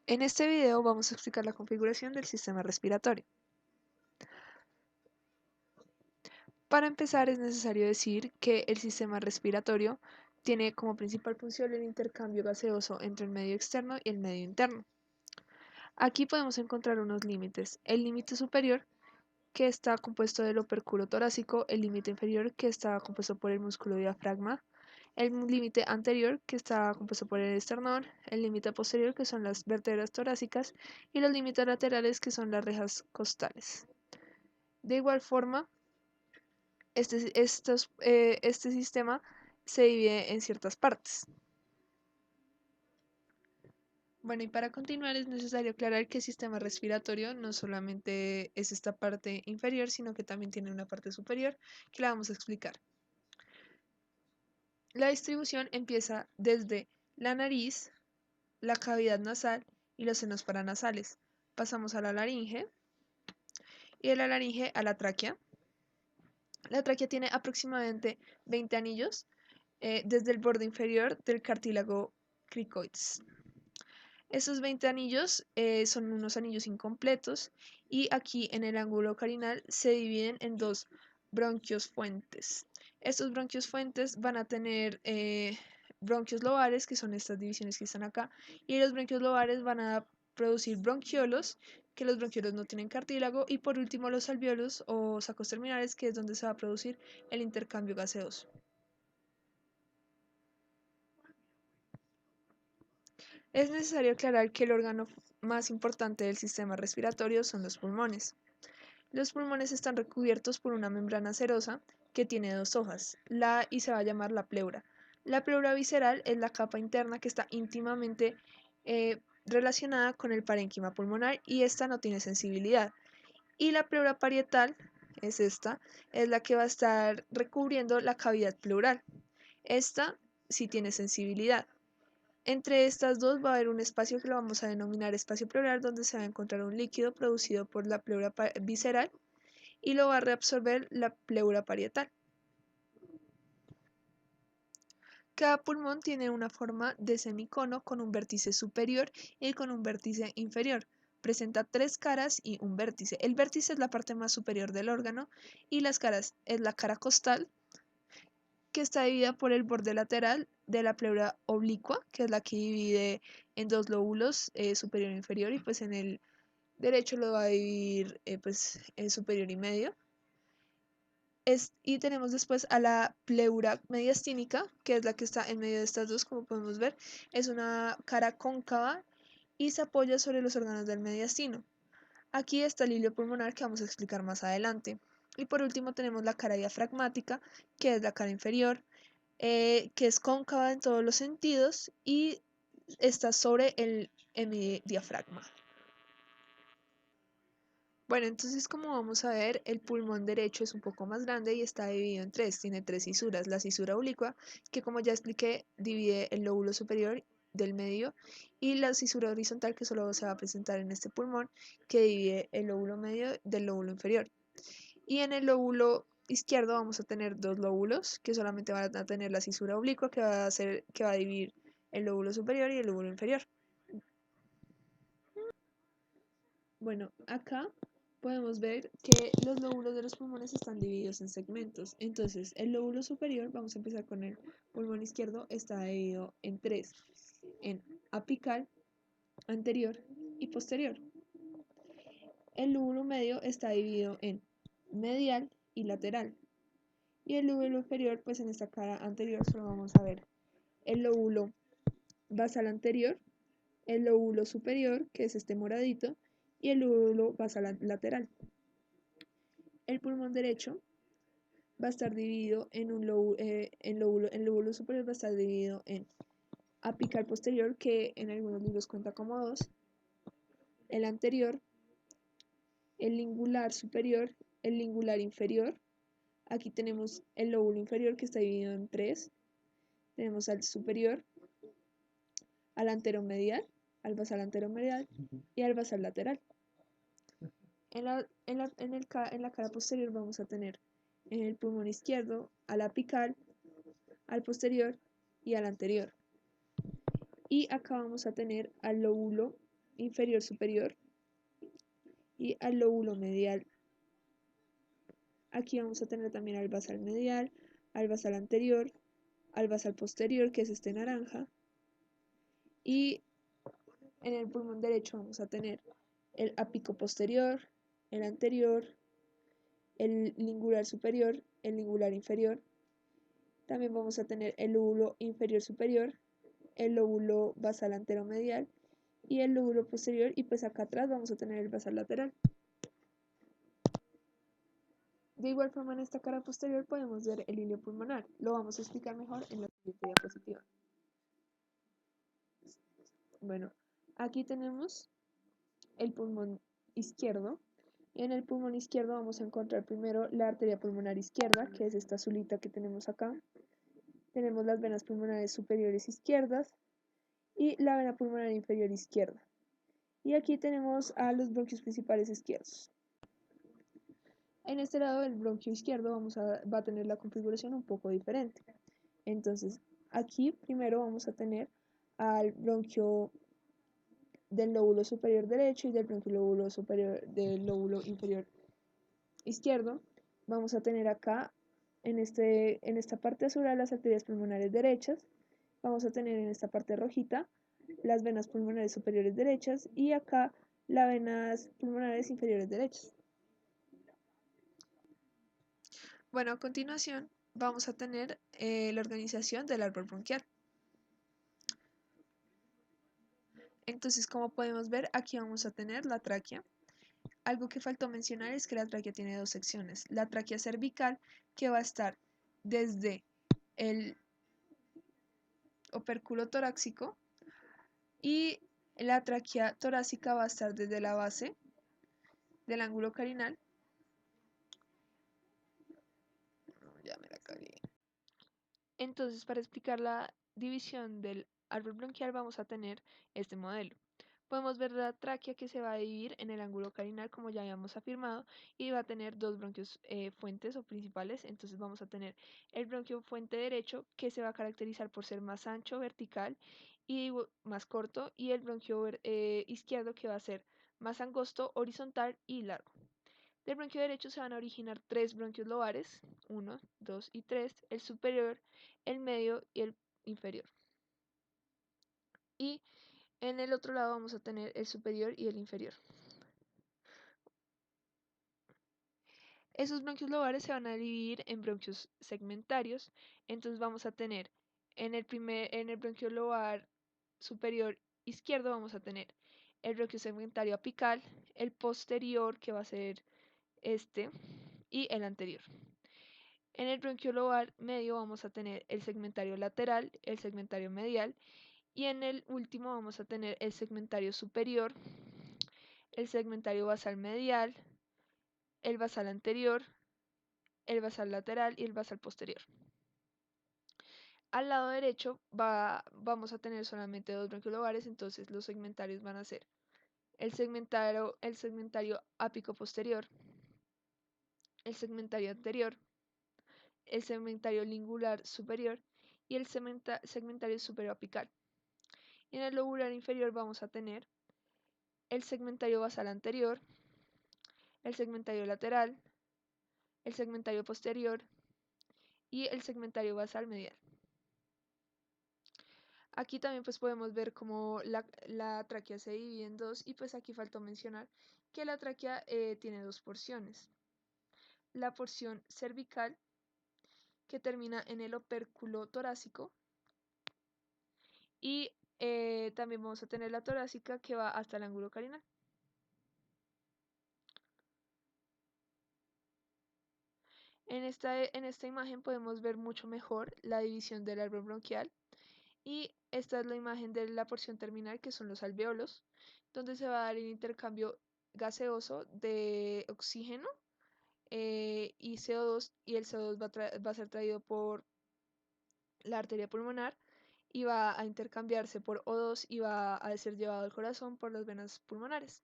En este video vamos a explicar la configuración del sistema respiratorio. Para empezar es necesario decir que el sistema respiratorio tiene como principal función el intercambio gaseoso entre el medio externo y el medio interno. Aquí podemos encontrar unos límites. El límite superior, que está compuesto del operculo torácico, el límite inferior, que está compuesto por el músculo diafragma, el límite anterior, que está compuesto por el esternón, el límite posterior, que son las vértebras torácicas, y los límites laterales, que son las rejas costales. De igual forma, este sistema se divide en ciertas partes. Bueno, y para continuar es necesario aclarar que el sistema respiratorio no solamente es esta parte inferior, sino que también tiene una parte superior que la vamos a explicar. La distribución empieza desde la nariz, la cavidad nasal y los senos paranasales. Pasamos a la laringe y de la laringe a la tráquea. La tráquea tiene aproximadamente 20 anillos desde el borde inferior del cartílago cricoides. Esos 20 anillos son unos anillos incompletos y aquí en el ángulo carinal se dividen en dos bronquios fuentes. Estos bronquios fuentes van a tener bronquios lobares, que son estas divisiones que están acá, y los bronquios lobares van a producir bronquiolos, que los bronquiolos no tienen cartílago, y por último los alvéolos o sacos terminales, que es donde se va a producir el intercambio gaseoso. Es necesario aclarar que el órgano más importante del sistema respiratorio son los pulmones. Los pulmones están recubiertos por una membrana serosa que tiene dos hojas, y se va a llamar la pleura. La pleura visceral es la capa interna que está íntimamente relacionada con el parénquima pulmonar y esta no tiene sensibilidad. Y la pleura parietal es esta, es la que va a estar recubriendo la cavidad pleural. Esta sí tiene sensibilidad. Entre estas dos va a haber un espacio que lo vamos a denominar espacio pleural, donde se va a encontrar un líquido producido por la pleura visceral y lo va a reabsorber la pleura parietal. Cada pulmón tiene una forma de semicono con un vértice superior y con un vértice inferior. Presenta tres caras y un vértice. El vértice es la parte más superior del órgano y las caras es la cara costal, que está dividida por el borde lateral de la pleura oblicua, que es la que divide en dos lóbulos, superior e inferior, y pues en el derecho lo va a dividir pues en superior y medio. Y tenemos después a la pleura mediastínica, que es la que está en medio de estas dos, como podemos ver. Es una cara cóncava y se apoya sobre los órganos del mediastino. Aquí está el hilio pulmonar, que vamos a explicar más adelante. Y por último tenemos la cara diafragmática, que es la cara inferior, que es cóncava en todos los sentidos y está sobre el hemidiafragma. Bueno, entonces como vamos a ver, el pulmón derecho es un poco más grande y está dividido en tres, tiene tres cisuras. La cisura oblicua, que como ya expliqué, divide el lóbulo superior del medio, y la cisura horizontal, que solo se va a presentar en este pulmón, que divide el lóbulo medio del lóbulo inferior. Y en el lóbulo izquierdo vamos a tener dos lóbulos, que solamente van a tener la cisura oblicua, que va a dividir el lóbulo superior y el lóbulo inferior. Bueno, acá podemos ver que los lóbulos de los pulmones están divididos en segmentos. Entonces, el lóbulo superior, vamos a empezar con el pulmón izquierdo, está dividido en tres, en apical, anterior y posterior. El lóbulo medio está dividido en medial y lateral. Y el lóbulo inferior, pues en esta cara anterior solo vamos a ver el lóbulo basal anterior, el lóbulo superior, que es este moradito, y el lóbulo basal lateral. El pulmón derecho va a estar dividido en un lóbulo, el lóbulo superior va a estar dividido en apical posterior, que en algunos libros cuenta como dos, el anterior, el lingular superior, el lingular inferior. Aquí tenemos el lóbulo inferior, que está dividido en tres. Tenemos al superior, al anteromedial, al basal anteromedial y al basal lateral. En la cara posterior vamos a tener en el pulmón izquierdo al apical, al posterior y al anterior. Y acá vamos a tener al lóbulo inferior superior y al lóbulo medial. Aquí vamos a tener también al basal medial, al basal anterior, al basal posterior, que es este naranja, y en el pulmón derecho vamos a tener el apico posterior, el anterior, el lingular superior, el lingular inferior. También vamos a tener el lóbulo inferior superior, el lóbulo basal anteromedial y el lóbulo posterior, y pues acá atrás vamos a tener el basal lateral. De igual forma en esta cara posterior podemos ver el hilio pulmonar. Lo vamos a explicar mejor en la siguiente diapositiva. Bueno, aquí tenemos el pulmón izquierdo. En el pulmón izquierdo vamos a encontrar primero la arteria pulmonar izquierda, que es esta azulita que tenemos acá. Tenemos las venas pulmonares superiores izquierdas y la vena pulmonar inferior izquierda. Y aquí tenemos a los bronquios principales izquierdos. En este lado del bronquio izquierdo va a tener la configuración un poco diferente. Entonces, aquí primero vamos a tener al bronquio del lóbulo superior derecho y del bronquio superior del lóbulo inferior izquierdo. Vamos a tener acá en esta parte azul las arterias pulmonares derechas. Vamos a tener en esta parte rojita las venas pulmonares superiores derechas y acá las venas pulmonares inferiores derechas. Bueno, a continuación vamos a tener la organización del árbol bronquial. Entonces, como podemos ver, aquí vamos a tener la tráquea. Algo que faltó mencionar es que la tráquea tiene dos secciones. La tráquea cervical, que va a estar desde el opérculo torácico, y la tráquea torácica va a estar desde la base del ángulo carinal. Ya me la cagué. Entonces, para explicar la división del árbol bronquial vamos a tener este modelo. Podemos ver la tráquea que se va a dividir en el ángulo carinal, como ya habíamos afirmado, y va a tener dos bronquios fuentes o principales. Entonces vamos a tener el bronquio fuente derecho, que se va a caracterizar por ser más ancho, vertical, y más corto, y el bronquio izquierdo, que va a ser más angosto, horizontal y largo. Del bronquio derecho se van a originar tres bronquios lobares, 1, 2 y 3, el superior, el medio y el inferior. Y en el otro lado vamos a tener el superior y el inferior. Esos bronquios lobares se van a dividir en bronquios segmentarios. Entonces vamos a tener en el bronquio lobar superior izquierdo vamos a tener el bronquio segmentario apical, el posterior, que va a ser este, y el anterior. En el bronquio lobar medio vamos a tener el segmentario lateral, el segmentario medial, y en el último vamos a tener el segmentario superior, el segmentario basal medial, el basal anterior, el basal lateral y el basal posterior. Al lado derecho vamos a tener solamente dos bronquiolobares, entonces los segmentarios van a ser el segmentario ápico posterior, el segmentario anterior, el segmentario lingular superior y el segmentario superior apical. Y en el lobular inferior vamos a tener el segmentario basal anterior, el segmentario lateral, el segmentario posterior y el segmentario basal medial. Aquí también pues podemos ver cómo la tráquea se divide en dos, y pues aquí faltó mencionar que la tráquea tiene dos porciones. La porción cervical, que termina en el opérculo torácico, y también vamos a tener la torácica, que va hasta el ángulo carinal. En esta imagen podemos ver mucho mejor la división del árbol bronquial, y esta es la imagen de la porción terminal, que son los alveolos, donde se va a dar el intercambio gaseoso de oxígeno y CO2, y el CO2 va a ser traído por la arteria pulmonar y va a intercambiarse por O2 y va a ser llevado al corazón por las venas pulmonares.